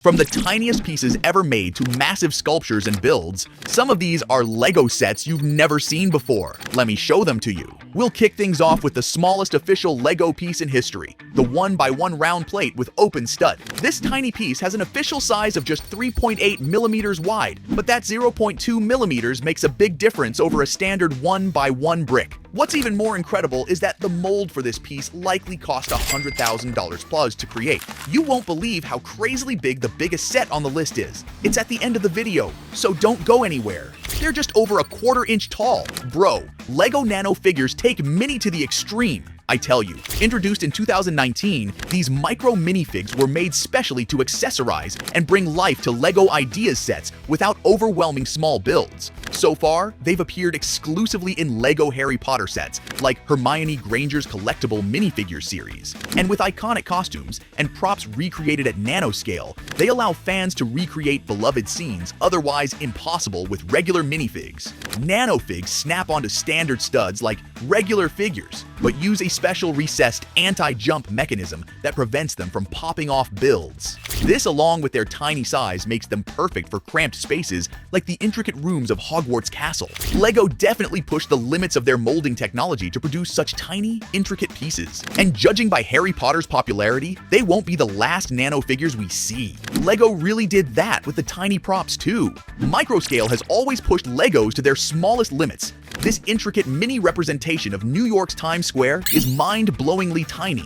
From the tiniest pieces ever made to massive sculptures and builds, some of these are Lego sets you've never seen before. Let me show them to you. We'll kick things off with the smallest official Lego piece in history, the 1x1 round plate with open stud. This tiny piece has an official size of just 3.8 millimeters wide, but that 0.2 millimeters makes a big difference over a standard 1x1 brick. What's even more incredible is that the mold for this piece likely cost $100,000 plus to create. You won't believe how crazily big the biggest set on the list is. It's at the end of the video, so don't go anywhere. They're just over a quarter-inch tall. Bro, Lego Nano Figures take mini to the extreme. I tell you, introduced in 2019, these micro minifigs were made specially to accessorize and bring life to Lego Ideas sets without overwhelming small builds. So far, they've appeared exclusively in Lego Harry Potter sets, like Hermione Granger's collectible minifigure series. And with iconic costumes and props recreated at nanoscale, they allow fans to recreate beloved scenes otherwise impossible with regular minifigs. Nanofigs snap onto standard studs like regular figures, but use a special recessed anti-jump mechanism that prevents them from popping off builds. This, along with their tiny size, makes them perfect for cramped spaces like the intricate rooms of Hogwarts Castle. Lego definitely pushed the limits of their molding technology to produce such tiny, intricate pieces. And judging by Harry Potter's popularity, they won't be the last nano figures we see. Lego really did that with the tiny props too. Microscale has always pushed Legos to their smallest limits. This intricate mini representation of New York's Times Square is mind-blowingly tiny.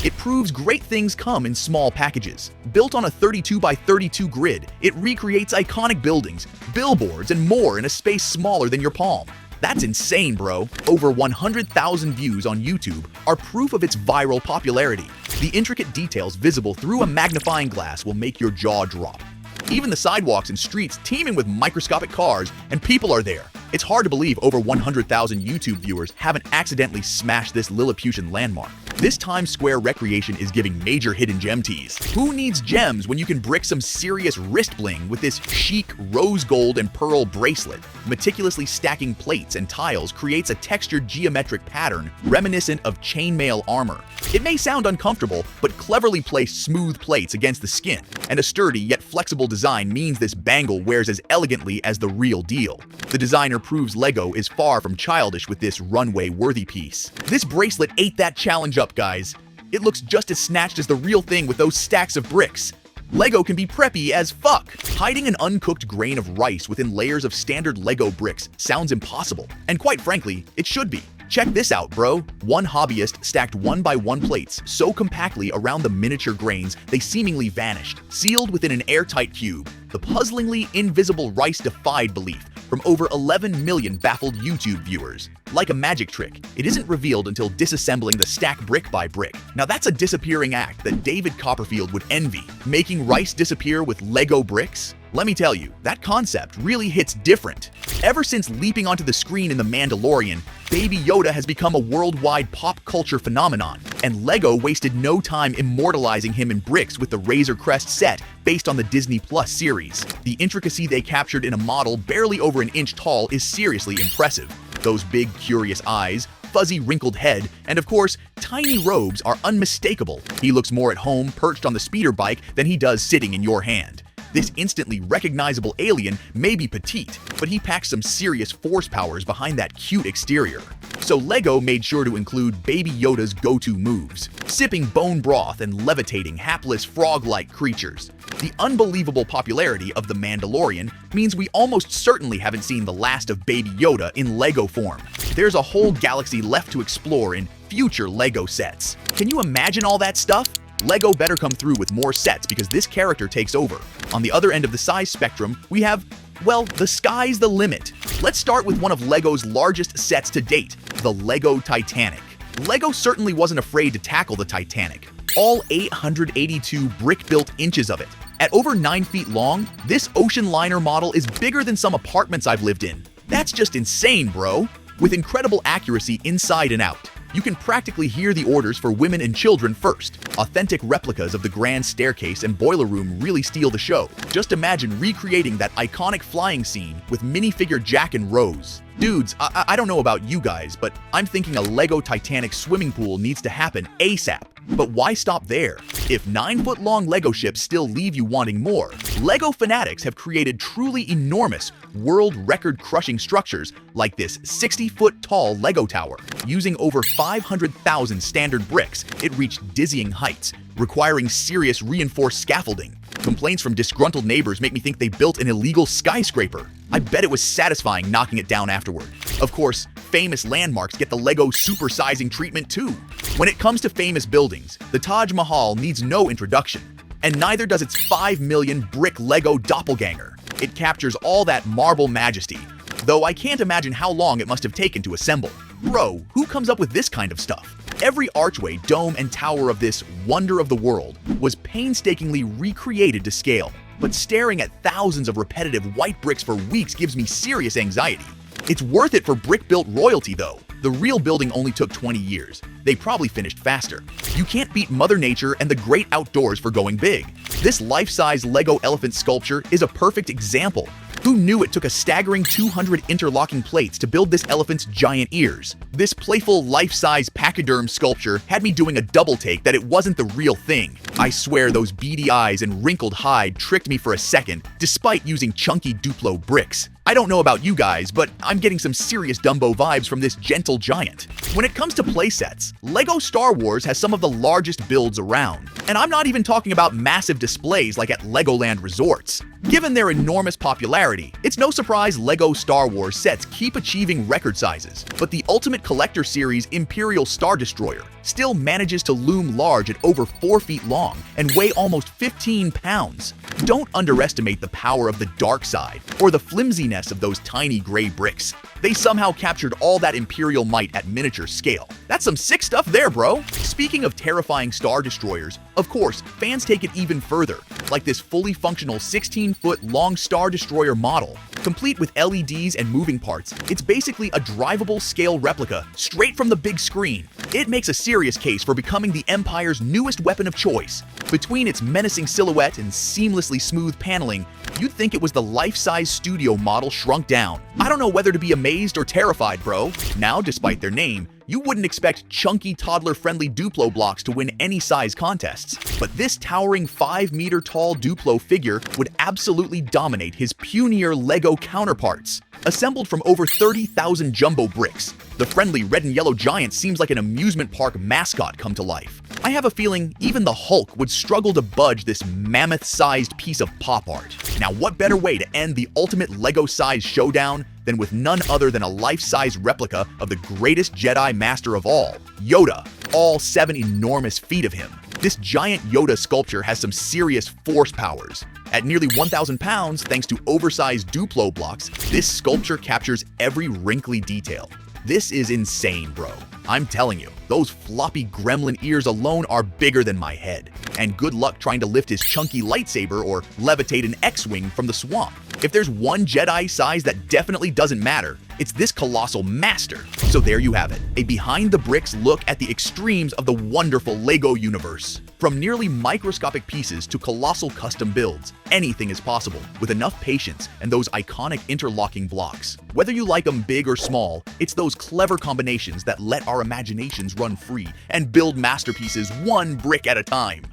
It proves great things come in small packages. Built on a 32x32 grid, it recreates iconic buildings, billboards, and more in a space smaller than your palm. That's insane, bro. Over 100,000 views on YouTube are proof of its viral popularity. The intricate details visible through a magnifying glass will make your jaw drop. Even the sidewalks and streets teeming with microscopic cars and people are there. It's hard to believe over 100,000 YouTube viewers haven't accidentally smashed this Lilliputian landmark. This Times Square recreation is giving major hidden gem tease. Who needs gems when you can brick some serious wrist bling with this chic rose gold and pearl bracelet? Meticulously stacking plates and tiles creates a textured geometric pattern reminiscent of chainmail armor. It may sound uncomfortable, but cleverly placed smooth plates against the skin, and a sturdy yet flexible design means this bangle wears as elegantly as the real deal. The designer proves Lego is far from childish with this runway-worthy piece. This bracelet ate that challenge up, guys. It looks just as snatched as the real thing with those stacks of bricks. Lego can be preppy as fuck. Hiding an uncooked grain of rice within layers of standard Lego bricks sounds impossible, and quite frankly, it should be. Check this out, bro. One hobbyist stacked 1x1 plates so compactly around the miniature grains they seemingly vanished, sealed within an airtight cube. The puzzlingly invisible rice defied belief from over 11 million baffled YouTube viewers. Like a magic trick, it isn't revealed until disassembling the stack brick by brick. Now that's a disappearing act that David Copperfield would envy. Making rice disappear with Lego bricks? Let me tell you, that concept really hits different. Ever since leaping onto the screen in The Mandalorian, Baby Yoda has become a worldwide pop culture phenomenon, and Lego wasted no time immortalizing him in bricks with the Razor Crest set based on the Disney Plus series. The intricacy they captured in a model barely over an inch tall is seriously impressive. Those big, curious eyes, fuzzy, wrinkled head, and of course, tiny robes are unmistakable. He looks more at home perched on the speeder bike than he does sitting in your hand. This instantly recognizable alien may be petite, but he packs some serious force powers behind that cute exterior. So Lego made sure to include Baby Yoda's go-to moves, sipping bone broth and levitating hapless frog-like creatures. The unbelievable popularity of The Mandalorian means we almost certainly haven't seen the last of Baby Yoda in Lego form. There's a whole galaxy left to explore in future Lego sets. Can you imagine all that stuff? Lego better come through with more sets because this character takes over. On the other end of the size spectrum, we have, well, the sky's the limit. Let's start with one of Lego's largest sets to date, the Lego Titanic. Lego certainly wasn't afraid to tackle the Titanic, all 882 brick-built inches of it. At over 9 feet long, this ocean liner model is bigger than some apartments I've lived in. That's just insane, bro. With incredible accuracy inside and out. You can practically hear the orders for women and children first. Authentic replicas of the grand staircase and boiler room really steal the show. Just imagine recreating that iconic flying scene with minifigure Jack and Rose. Dudes, I don't know about you guys, but I'm thinking a Lego Titanic swimming pool needs to happen ASAP. But why stop there? If 9-foot-long Lego ships still leave you wanting more, Lego fanatics have created truly enormous, world record-crushing structures like this 60-foot-tall Lego tower. Using over 500,000 standard bricks, it reached dizzying heights, requiring serious reinforced scaffolding. Complaints from disgruntled neighbors make me think they built an illegal skyscraper. I bet it was satisfying knocking it down afterward. Of course, famous landmarks get the Lego supersizing treatment too. When it comes to famous buildings, the Taj Mahal needs no introduction, and neither does its 5 million brick Lego doppelganger. It captures all that marble majesty, though I can't imagine how long it must have taken to assemble. Bro, who comes up with this kind of stuff? Every archway, dome, and tower of this wonder of the world was painstakingly recreated to scale. But staring at thousands of repetitive white bricks for weeks gives me serious anxiety. It's worth it for brick-built royalty though. The real building only took 20 years. They probably finished faster. You can't beat Mother Nature and the great outdoors for going big. This life-size Lego elephant sculpture is a perfect example. Who knew it took a staggering 200 interlocking plates to build this elephant's giant ears? This playful life-size pachyderm sculpture had me doing a double take that it wasn't the real thing. I swear those beady eyes and wrinkled hide tricked me for a second, despite using chunky Duplo bricks. I don't know about you guys, but I'm getting some serious Dumbo vibes from this gentle giant. When it comes to playsets, Lego Star Wars has some of the largest builds around. And I'm not even talking about massive displays like at Legoland resorts. Given their enormous popularity, it's no surprise Lego Star Wars sets keep achieving record sizes. But the Ultimate Collector Series Imperial Star Destroyer still manages to loom large at over 4 feet long and weigh almost 15 pounds. Don't underestimate the power of the dark side or the flimsiness of those tiny gray bricks. They somehow captured all that Imperial might at miniature scale. That's some sick stuff there, bro! Speaking of terrifying Star Destroyers, of course, fans take it even further, like this fully functional 16-foot long Star Destroyer model. Complete with LEDs and moving parts, it's basically a drivable scale replica straight from the big screen. It makes a serious case for becoming the Empire's newest weapon of choice. Between its menacing silhouette and seamlessly smooth paneling, you'd think it was the life-size studio model shrunk down. I don't know whether to be amazed or terrified, bro. Now, despite their name, you wouldn't expect chunky toddler-friendly Duplo blocks to win any size contests. But this towering 5-meter-tall Duplo figure would absolutely dominate his punier Lego counterparts. Assembled from over 30,000 jumbo bricks, the friendly red and yellow giant seems like an amusement park mascot come to life. I have a feeling even the Hulk would struggle to budge this mammoth-sized piece of pop art. Now, what better way to end the ultimate Lego-sized showdown than with none other than a life-size replica of the greatest Jedi Master of all, Yoda, all 7 enormous feet of him. This giant Yoda sculpture has some serious force powers. At nearly 1,000 pounds, thanks to oversized Duplo blocks, this sculpture captures every wrinkly detail. This is insane, bro. I'm telling you, those floppy gremlin ears alone are bigger than my head. And good luck trying to lift his chunky lightsaber or levitate an X-Wing from the swamp. If there's one Jedi size that definitely doesn't matter, it's this colossal master. So there you have it, a behind-the-bricks look at the extremes of the wonderful Lego universe. From nearly microscopic pieces to colossal custom builds, anything is possible with enough patience and those iconic interlocking blocks. Whether you like them big or small, it's those clever combinations that let our imaginations run free and build masterpieces one brick at a time.